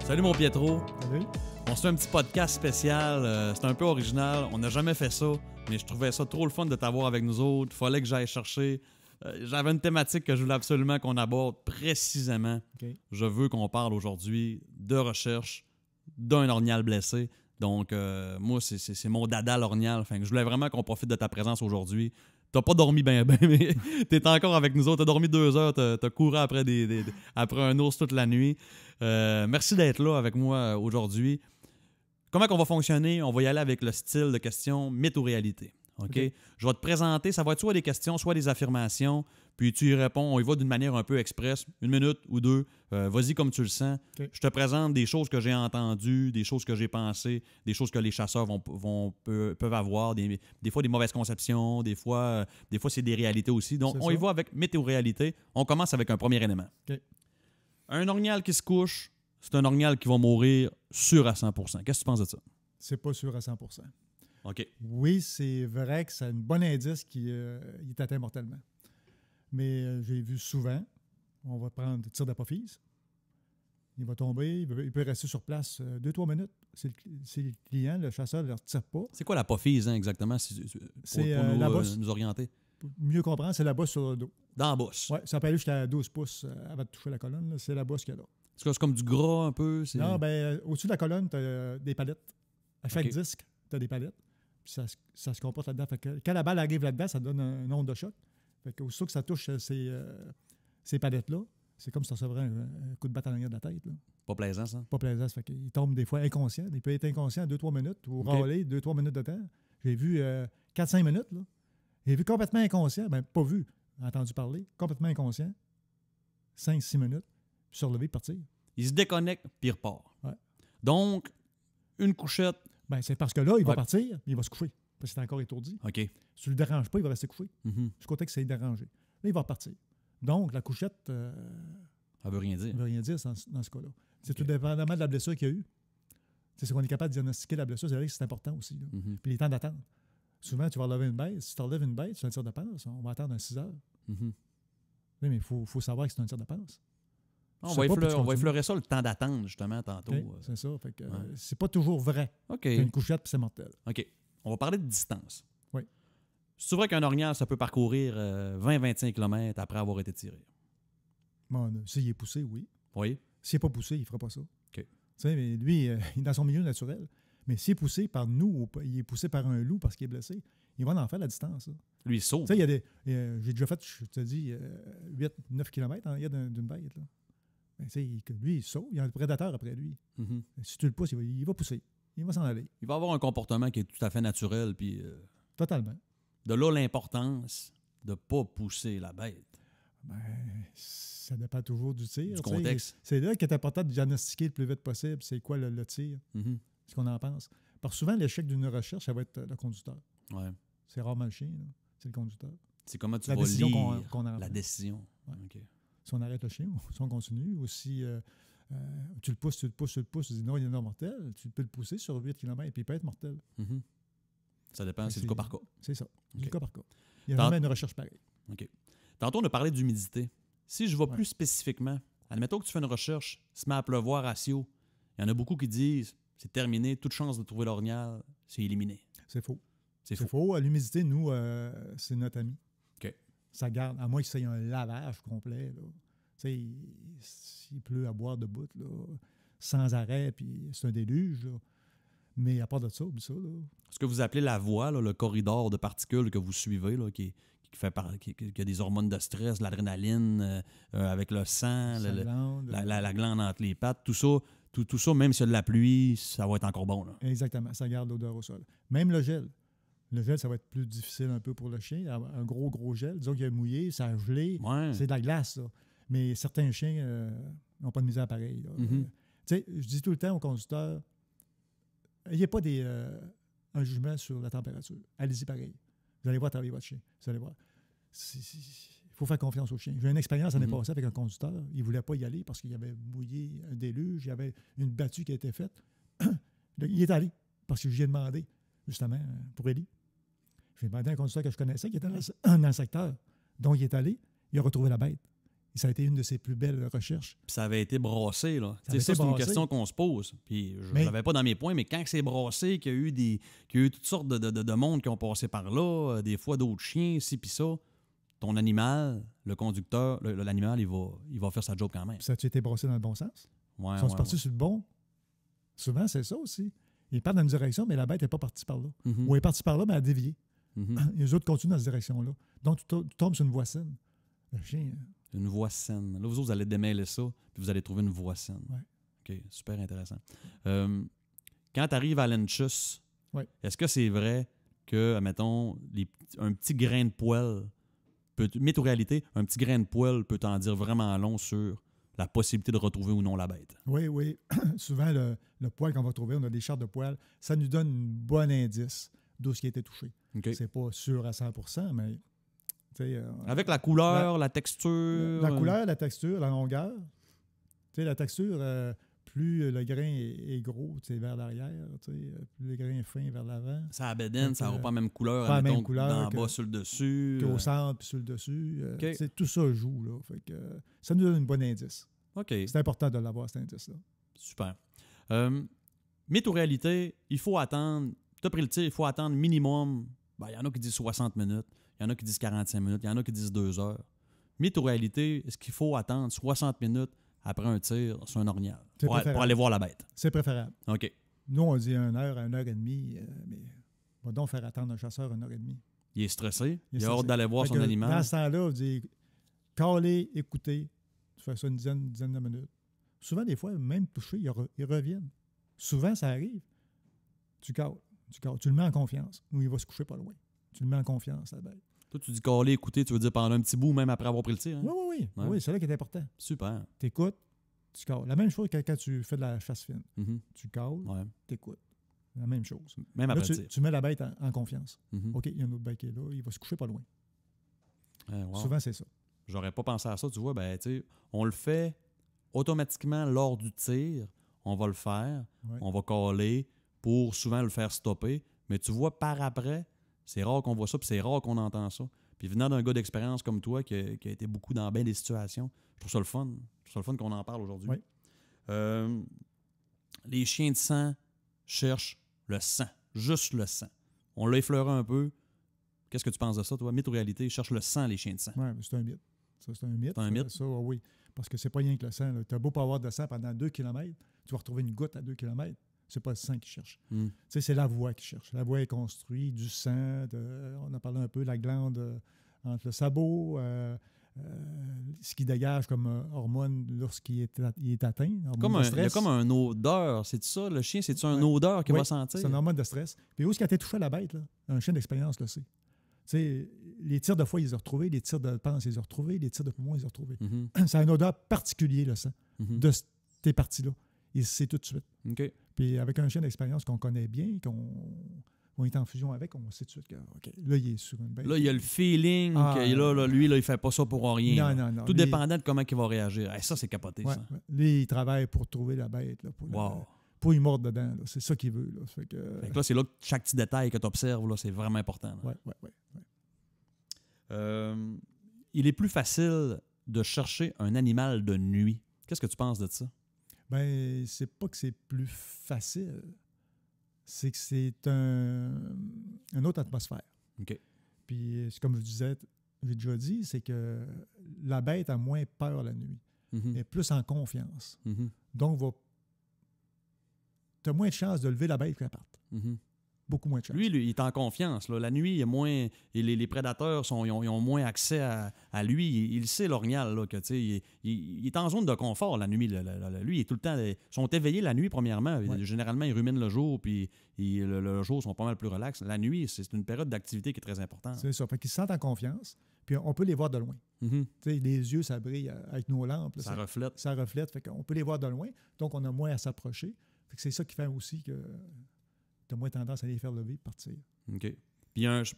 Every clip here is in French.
Salut mon Pietro. Salut. On se fait un petit podcast spécial. C'est un peu original. On n'a jamais fait ça, mais je trouvais ça trop le fun de t'avoir avec nous autres. Fallait que j'aille chercher. J'avais une thématique que je voulais absolument qu'on aborde précisément. Okay. Je veux qu'on parle aujourd'hui de recherche d'un orignal blessé. Donc, moi, c'est mon dada l'orignal. Enfin, je voulais vraiment qu'on profite de ta présence aujourd'hui. T'as pas dormi bien, mais t'es encore avec nous autres. T'as dormi 2 heures, t'as couru après, après un ours toute la nuit. Merci d'être là avec moi aujourd'hui. Comment on va fonctionner? On va y aller avec le style de questions mythe ou réalité. Okay? Je vais te présenter, ça va être soit des questions, soit des affirmations, puis tu y réponds, on y va d'une manière un peu express, 1 minute ou 2, vas-y comme tu le sens. Okay. Je te présente des choses que j'ai entendues, des choses que j'ai pensées, des choses que les chasseurs peuvent avoir, des fois des mauvaises conceptions, des fois c'est des réalités aussi. Donc, on y va avec mythe ou réalité. On commence avec un premier élément. Okay. Un orignal qui se couche, c'est un orignal qui va mourir sûr à 100%. Qu'est-ce que tu penses de ça? C'est pas sûr à 100%. OK. Oui, c'est vrai que c'est un bon indice qu'il est atteint mortellement. Mais j'ai vu souvent, on va prendre le tir d'apophyse. Il va tomber, il peut rester sur place 2-3 minutes. C'est le client, le chasseur ne le retire pas. C'est quoi l'apophyse, exactement, pour la bosse. nous orienter? Pour mieux comprendre, c'est la bosse sur le dos. Dans la bosse? Oui, ça peut aller jusqu'à 12 pouces avant de toucher la colonne. Là. C'est la bosse qu'il y a là. C'est comme du gras un peu? Non, bien, au-dessus de la colonne, tu as des palettes. À chaque disque, tu as des palettes. Puis ça se comporte là-dedans. Fait que quand la balle arrive là-dedans, ça donne une onde de choc. Fait que aussitôt que ça touche ces palettes-là, c'est comme si ça recevrait un coup de batte en arrière de la tête. Là. Pas plaisant, ça? Pas plaisant. Ça fait qu'il tombe des fois inconscient. Il peut être inconscient 2-3 minutes ou râler 2-3 minutes de temps. J'ai vu 4-5 minutes. Là. J'ai vu complètement inconscient. Ben, pas vu, entendu parler. Complètement inconscient. 5-6 minutes. Puis se relever et partir. Il se déconnecte puis il repart. Ouais. Donc, une couchette. Ben, c'est parce que là, il va partir, il va se coucher. Parce qu'il est encore étourdi. OK. Si tu ne le déranges pas, il va rester couché. Jusqu'au temps que ça ait dérangé. Là, il va repartir. Donc, la couchette. Ça veut rien dire. Ça veut rien dire dans ce cas-là. C'est tout dépendamment de la blessure qu'il y a eu. C'est qu'on est capable de diagnostiquer la blessure. C'est vrai que c'est important aussi. Puis les temps d'attente. Souvent, tu vas relever une bête. Si tu relèves une bête, c'est un tir de passe. On va attendre un 6 heures. Oui, mais il faut savoir que c'est un tir de passe. On va effleurer ça, le temps d'attente, justement, tantôt. Okay, c'est ça. Fait que, c'est pas toujours vrai. Okay. Une couchette, puis c'est mortel. OK. On va parler de distance. Oui. C'est vrai qu'un orignal, ça peut parcourir 20-25 km après avoir été tiré. Bon, s'il est poussé, oui. Oui. S'il n'est pas poussé, il ne fera pas ça. OK. Tu sais, mais lui, il est dans son milieu naturel. Mais s'il est poussé par nous ou il est poussé par un loup parce qu'il est blessé, il va en faire la distance. Là. Lui, il saute. Tu sais, il y a j'ai déjà fait, je te dis, 8-9 km en arrière d'une bête. Là. Ben, lui, il saute. Il y a un prédateur après lui. Si tu le pousses, il va pousser. Il va s'en aller. Il va avoir un comportement qui est tout à fait naturel. Puis, totalement. De là, l'importance de ne pas pousser la bête. Ben, ça dépend toujours du tir. Du contexte. C'est là qu'il est important de diagnostiquer le plus vite possible c'est quoi le tir, ce qu'on en pense. Parce que souvent, l'échec d'une recherche, ça va être le conducteur. Ouais. C'est rarement le chien, là. C'est le conducteur. C'est comment tu la vas décision lire qu'on la décision. Ouais. Okay. Si on arrête le chien ou si on continue, ou si tu le pousses, tu dis non, il est non mortel, tu peux le pousser sur 8 km et puis il peut être mortel. Ça dépend, c'est du cas par cas. C'est ça, du cas par cas. Il y a jamais une recherche pareille. OK. Tantôt, on a parlé d'humidité. Si je vais plus spécifiquement, admettons que tu fais une recherche, il se met à pleuvoir à Sio, il y en a beaucoup qui disent c'est terminé, toute chance de trouver l'orignal, c'est éliminé. C'est faux. C'est faux. L'humidité, nous, c'est notre ami. OK. Ça garde, à moins qu'il y ait un lavage complet. Tu sais, s'il pleut à boire debout, là, sans arrêt, puis c'est un déluge. Là. Mais à part de ça, oublie ça. Là. Ce que vous appelez la voie, là, le corridor de particules que vous suivez, là, qui a des hormones de stress, l'adrénaline, avec le sang, la glande entre les pattes, tout ça, même s'il y a de la pluie, ça va être encore bon. Là. Exactement, ça garde l'odeur au sol. Même le gel. Le gel, ça va être plus difficile un peu pour le chien. Un gros gel. Disons qu'il a mouillé, ça a gelé. Ouais. C'est de la glace, là. Mais certains chiens n'ont pas de misère pareille. Tu sais, je dis tout le temps aux conducteurs, n'ayez pas un jugement sur la température. Allez-y pareil. Vous allez voir travailler votre chien. Vous allez voir. Il faut faire confiance au chien. J'ai eu une expérience l'année passée avec un conducteur. Il ne voulait pas y aller parce qu'il avait mouillé un déluge. Il y avait une battue qui a été faite. Il est allé parce que je lui ai demandé, justement, pour Élie. J'ai demandé à un conducteur que je connaissais qui était dans le secteur. Donc, il est allé. Il a retrouvé la bête. ça a été une de ses plus belles recherches. Puis ça avait été brassé, là. Ça avait Ça, été c'est une brassé. question qu'on se pose. Puis je ne Mais- l'avais pas dans mes points, mais quand c'est brassé, qu'il y a eu toutes sortes de monde qui ont passé par là, des fois d'autres chiens, ci puis ça, ton animal, le conducteur, l'animal, il va faire sa job quand même. Puis ça a-tu été brassé dans le bon sens? Ouais, Ils sont ouais, partis sur le bon. Souvent, c'est ça aussi. Ils partent dans une direction, mais la bête n'est pas partie par là. ouais. Mhm, Ou elle est partie par là, mais elle a dévié. mhm. Les autres continuent dans cette direction-là. Donc, tu tombes sur une voie saine. Le chien, Une voie saine. Là, vous autres, vous allez démêler ça, puis vous allez trouver une voie saine. Ouais. OK, super intéressant. Quand tu arrives à l'Enchus, Ouais. est-ce que c'est vrai que, admettons, un petit grain de poil, mythe ou réalité, un petit grain de poil peut t'en dire vraiment long sur la possibilité de retrouver ou non la bête? Oui, oui. Souvent, le poil qu'on va trouver, on a des chartes de poils, ça nous donne un bon indice d'où ce qui a été touché. OK. C'est pas sûr à 100%, mais tu sais, Avec la couleur, la texture. la couleur, la texture, la longueur. Tu sais, la texture, plus le grain est gros, tu sais, vers l'arrière, tu sais, plus le grain est fin vers l'avant. Ça a bédaine, Donc, ça n'aura pas la même couleur, pas la même admettons, couleur d'en que- bas sur le dessus. Qu'au centre puis sur le dessus. OK. Tu sais, tout ça joue, là. Fait que, ça nous donne un bon indice. OK, C'est important de l'avoir, cet indice-là. super. Mythe ou réalité, il faut attendre, tu as pris le tir, il faut attendre minimum, il y en a qui disent 60 minutes, il y en a qui disent 45 minutes, il y en a qui disent 2 heures. Mythe ou réalité, est-ce qu'il faut attendre 60 minutes après un tir sur un orignal C'est pour préférable. aller voir la bête? C'est préférable. OK. Nous, on dit 1 heure à 1h30, mais va donc faire attendre un chasseur 1h30. Il est stressé, il a stressé. hâte d'aller voir Fait son que animal. Dans ce temps-là, on dit caler, écouter, tu fais ça une dizaine de minutes. Souvent, des fois, même touché, ils reviennent. Souvent, ça arrive. Tu cales. Tu le mets en confiance. Ou il va se coucher pas loin. Tu le mets en confiance, la bête. Toi, tu dis caler, écouter, tu veux dire pendant un petit bout, même après avoir pris le tir. Hein? Oui. Ouais. Oui, c'est là qui est important. Super. Tu écoutes, tu cales. La même chose que quand tu fais de la chasse fine. Mhm. Tu cales, Ouais. tu écoutes. La même chose. Même Là, après le tir. tu mets la bête en confiance. Mhm. OK, il y a un autre bête qui est là, il va se coucher pas loin. Wow. Souvent, c'est ça. J'aurais pas pensé à ça, tu vois, on le fait automatiquement lors du tir, on va le faire, Ouais. on va caler pour souvent le faire stopper, mais tu vois, par après, c'est rare qu'on voit ça, puis c'est rare qu'on entend ça. Puis venant d'un gars d'expérience comme toi, qui a été beaucoup dans bien des situations, je trouve ça le fun. Je trouve ça le fun qu'on en parle aujourd'hui. Oui. Les chiens de sang cherchent le sang, juste le sang. On l'a effleuré un peu. Qu'est-ce que tu penses de ça, toi? Mythe ou réalité? Ils cherchent le sang, les chiens de sang. Oui, c'est un mythe. Ça, c'est un mythe. C'est un mythe? Ça, oui. Parce que c'est pas rien que le sang. Tu as beau pas avoir de sang pendant 2 km, tu vas retrouver une goutte à 2 km. C'est pas le sang qui cherche. Hmm. Tu sais, c'est la voie qui cherche. La voie est construite du sang, on a parlé un peu, la glande entre le sabot, ce qui dégage comme hormone lorsqu'il est atteint. Comme hormone de il y a stress. comme une odeur. C'est ça, le chien, c'est-tu une Ouais. odeur qu'il Oui, va sentir? C'est un hormone de stress. Puis où est-ce qu'il a été touché à la bête, là? Un chien d'expérience le sait. Tu sais, les tirs de foie, ils les ont retrouvés, les tirs de panse, ils les ont retrouvés, les tirs de poumon, ils les ont retrouvés. Mhm, Ça a une odeur particulière, le sang, mhm. de ces parties-là. Il sait tout de suite. OK. Puis avec un chien d'expérience qu'on connaît bien, qu'on est en fusion avec, on sait tout de suite que, OK, là, il est sur une bête. Là, il y a le feeling Ah. que là, lui, là, il fait pas ça pour rien. Non, là. non, non. Tout Lui- dépendant de comment il va réagir. Hey, ça, c'est capoté, Ouais, ça. ouais. Lui, il travaille pour trouver la bête, là, Wow. pour y mordre dedans. Là. C'est ça qu'il veut. Là. Fait que, Fait que là, c'est là que chaque petit détail que tu observes, là, c'est vraiment important. Là. ouais. Il est plus facile de chercher un animal de nuit. Qu'est-ce que tu penses de ça? Ben, c'est pas que c'est plus facile. C'est que c'est une autre atmosphère. OK. Puis, c'est comme je disais, j'ai déjà dit, c'est que la bête a moins peur la nuit. Mhm, Elle est plus en confiance. mhm, Donc, tu as moins de chances de lever la bête qu'elle parte. mhm. Beaucoup moins de chances. Lui, il est en confiance. Là. La nuit, il y a moins, et les prédateurs ils ont moins accès à lui. Il sait, l'orignal, là, que il est en zone de confort la nuit. Lui, il est tout le temps. Ils sont éveillés la nuit, premièrement. Ouais. Généralement, ils ruminent le jour, puis le jour, ils sont pas mal plus relax. La nuit, c'est une période d'activité qui est très importante. C'est ça. Fait qu'ils se sentent en confiance. Puis, on peut les voir de loin. Mhm. Tu sais, les yeux, ça brille avec nos lampes. Là, Ça reflète. ça reflète. Fait qu'on peut les voir de loin. Donc, on a moins à s'approcher. Fait que c'est ça qui fait aussi que tu as moins tendance à les faire lever et partir. OK. Puis, en tout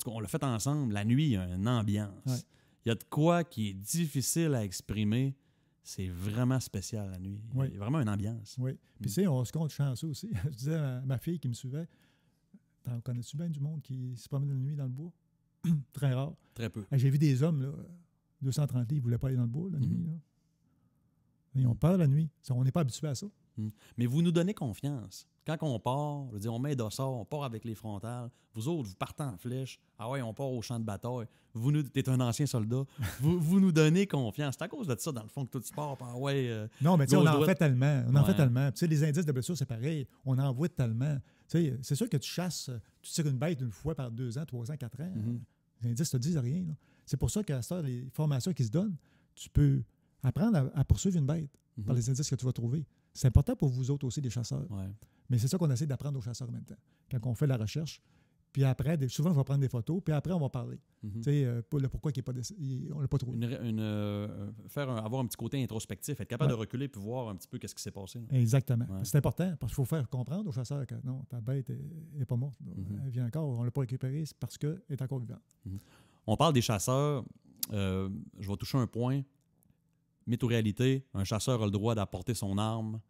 cas, on l'a fait ensemble. La nuit, il y a une ambiance. Ouais. Il y a de quoi qui est difficile à exprimer. C'est vraiment spécial la nuit. Oui. Il y a vraiment une ambiance. Oui. Puis, tu sais, on se compte chanceux aussi. Je disais à ma fille qui me suivait, t'en connais-tu bien du monde qui se promène la nuit dans le bois? Très rare. Très peu. J'ai vu des hommes, là, 230 livres, ils ne voulaient pas aller dans le bois la nuit. Mhm. Là. Ils ont peur la nuit. On n'est pas habitué à ça. Mais vous nous donnez confiance. Quand on part, je veux dire, on met les dossards, on part avec les frontales. Vous autres, vous partez en flèche. Ah ouais, on part au champ de bataille. T'es un ancien soldat. vous nous donnez confiance. C'est à cause de ça, dans le fond, que tout sport. Ah ouais, non, mais tu sais, on en fait tellement. On en fait Ouais. tellement. Tu sais, les indices de blessure, c'est pareil. On en voit tellement. Tu sais, c'est sûr que tu chasses, tu tires une bête une fois par 2 ans, 3 ans, 4 ans. Mhm. Les indices ne te disent rien. Là. C'est pour ça qu'à ça, les formations qui se donnent, tu peux apprendre à poursuivre une bête par les indices que tu vas trouver. C'est important pour vous autres aussi, les chasseurs. Ouais. Mais c'est ça qu'on essaie d'apprendre aux chasseurs en même temps. Quand on fait la recherche, puis après, souvent, on va prendre des photos, puis après, on va parler. Mhm. Tu sais, le pourquoi on ne l'a pas trouvé. Avoir un petit côté introspectif, être capable Ouais. de reculer puis voir un petit peu qu'est-ce qui s'est passé. Exactement. Ouais. C'est important, parce qu'il faut faire comprendre aux chasseurs que non, ta bête n'est pas morte. Là. Mhm. Elle vit encore, on ne l'a pas récupérée, c'est parce qu'elle est encore vivante. On parle des chasseurs. Je vais toucher un point. Mythe ou réalité, un chasseur a le droit d'apporter son arme,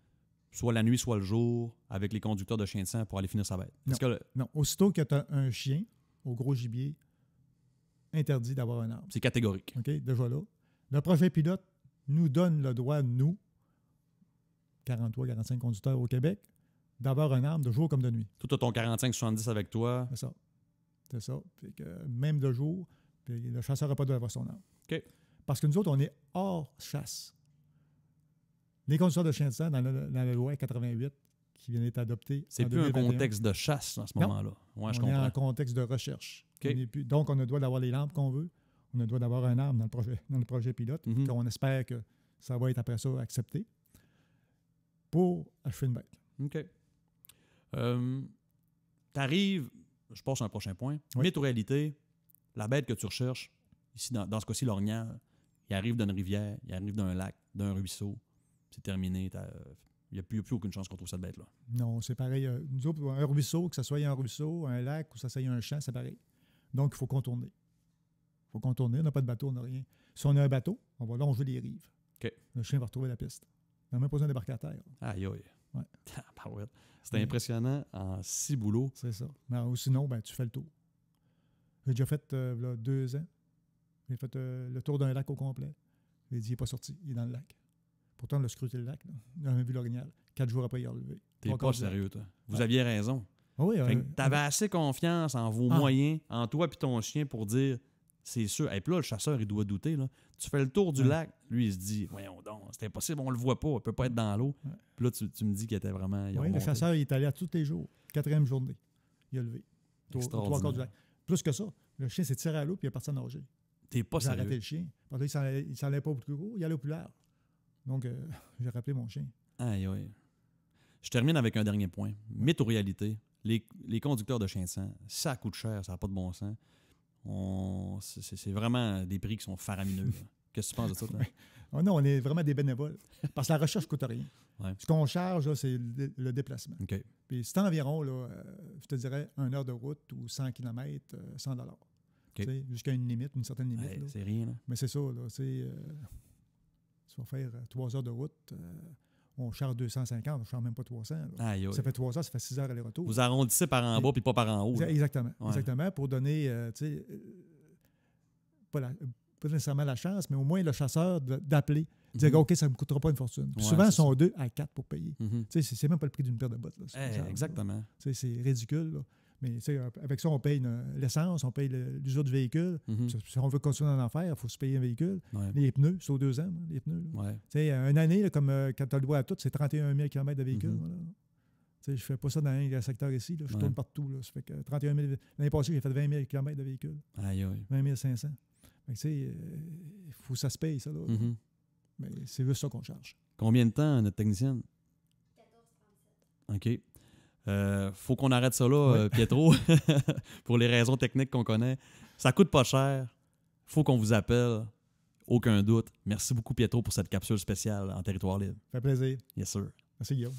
soit la nuit, soit le jour, avec les conducteurs de chiens de sang pour aller finir sa bête. Non. Est-ce que Non, aussitôt que tu as un chien au gros gibier, interdit d'avoir un arme. c'est catégorique? OK, déjà là. Le projet pilote nous donne le droit, nous, 43, 45 conducteurs au Québec, d'avoir une arme de jour comme de nuit. Tout a ton 45-70 avec toi. C'est ça. C'est ça. Fait que même de jour, puis le chasseur n'a pas d'avoir son arme. OK. Parce que nous autres, on est hors chasse. Les conducteurs de chiens de sang, dans la loi 88, qui vient d'être adoptée C'est en plus un 2021, contexte de chasse à ce Non. moment-là. Ouais, je on est en comprends. contexte de recherche. OK. Donc, on a le droit d'avoir les lampes qu'on veut. On a le droit d'avoir un arme dans le projet pilote. Mhm. On espère que ça va être après ça accepté pour achever une bête. OK. T'arrives, je passe à un prochain point. Oui. Mythe ou réalité, la bête que tu recherches, ici dans ce cas-ci, l'orignal, il arrive d'une rivière, il arrive d'un lac, d'un ruisseau. C'est terminé. Il n'y a plus aucune chance qu'on trouve cette bête-là. Non, c'est pareil. Nous autres, un ruisseau, que ce soit un ruisseau, un lac ou que ce soit un champ, c'est pareil. Donc, il faut contourner. Il faut contourner. On n'a pas de bateau, on n'a rien. Si on a un bateau, on va longer les rives. OK. Le chien va retrouver la piste. On n'a même pas besoin de débarquer à terre. Aïe, aïe. Ouais. Tabarouette. C'était Ouais. impressionnant en 6 boulots. C'est ça. Mais, ou sinon, ben, tu fais le tour. J'ai déjà fait, là, 2 ans, j'ai fait le tour d'un lac au complet. J'ai dit, il n'est pas sorti, il est dans le lac. Pourtant, on a scruté le lac. Là. On a vu l'orignal. 4 jours après, il est relevé. T'es 3 pas quarts du lac. sérieux, toi. Vous Ouais. aviez raison. Ah oui, Fait que t'avais assez confiance en vos Ah. moyens, en toi et ton chien pour dire, c'est sûr. Et puis là, le chasseur, il doit douter. Là. Tu fais le tour du Ouais. lac. Lui, il se dit, voyons donc, c'est impossible, on le voit pas, il peut pas être dans l'eau. Ouais. Puis là, tu me dis qu'il était vraiment... il a Oui, le remonté. chasseur, il est allé à tous les jours. 4e journée. Il a levé. Aux 3 Extraordinaire. quarts du lac. Plus que ça, le chien s'est tiré à l'eau puis il est parti à nager. T'es pas J'ai arrêté sérieux. le chien. Parce que il s'en allait pas au plus gros, il allait au plus large. Donc, j'ai rappelé mon chien. Aïe, aïe. Je termine avec un dernier point. Mythe ou réalité, les conducteurs de chiens de sang, ça coûte cher, ça n'a pas de bon sens. C'est vraiment des prix qui sont faramineux. là. Qu'est-ce que tu penses de ça, toi? Oh non, on est vraiment des bénévoles. Parce que la recherche ne coûte rien. Ouais. Ce qu'on charge, là, c'est le déplacement. OK. Puis c'est environ, là, je te dirais, 1 heure de route ou 100 km, 100 $. Tu sais, jusqu'à une limite, une certaine limite. Hey, là. c'est rien, là. Mais c'est ça, là. Si on va faire 3 heures de route, on charge 250, on ne charge même pas 300. Là. Aïe, aïe. Ça fait 3 heures, ça fait 6 heures aller-retour. Vous arrondissez par en bas puis pas par en haut. là. Exactement. Ouais. Exactement. Pour donner, tu sais, pas nécessairement la chance, mais au moins le chasseur d'appeler. Dire, Mhm. OK, ça ne me coûtera pas une fortune. Puis Ouais, souvent, ils c'est sont 2 à 4 pour payer. Mhm. Tu sais, c'est même pas le prix d'une paire de bottes. Là, ce qu'on Hey, charge, là. exactement. Tu sais, c'est ridicule. Là. Mais tu sais, avec ça, on paye l'essence, on paye l'usure du véhicule. Mhm. Si on veut continuer à en faire, il faut se payer un véhicule. Ouais. Les pneus, c'est aux 2 ans, là, les pneus. Là. Ouais. Tu sais, une année, là, comme quand tu as le droit à tout, c'est 31 000 km de véhicule. Mhm. Voilà. Tu sais, je ne fais pas ça dans un secteur ici. Là. Je Ouais. tourne partout. Là. Ça fait que 31 000. L'année passée, j'ai fait 20 000 km de véhicule. Aïe, aïe. 20 500. Fait que, tu sais, il faut que ça se paye, ça. Là. Mhm. Mais c'est juste ça qu'on charge. Combien de temps, notre technicienne? 14h37. OK. Faut qu'on arrête ça là, Ouais. Pietro, pour les raisons techniques qu'on connaît. Ça coûte pas cher. Faut qu'on vous appelle. Aucun doute. Merci beaucoup, Pietro, pour cette capsule spéciale en territoire libre. Ça fait plaisir. Yes, sir. Merci, Guillaume.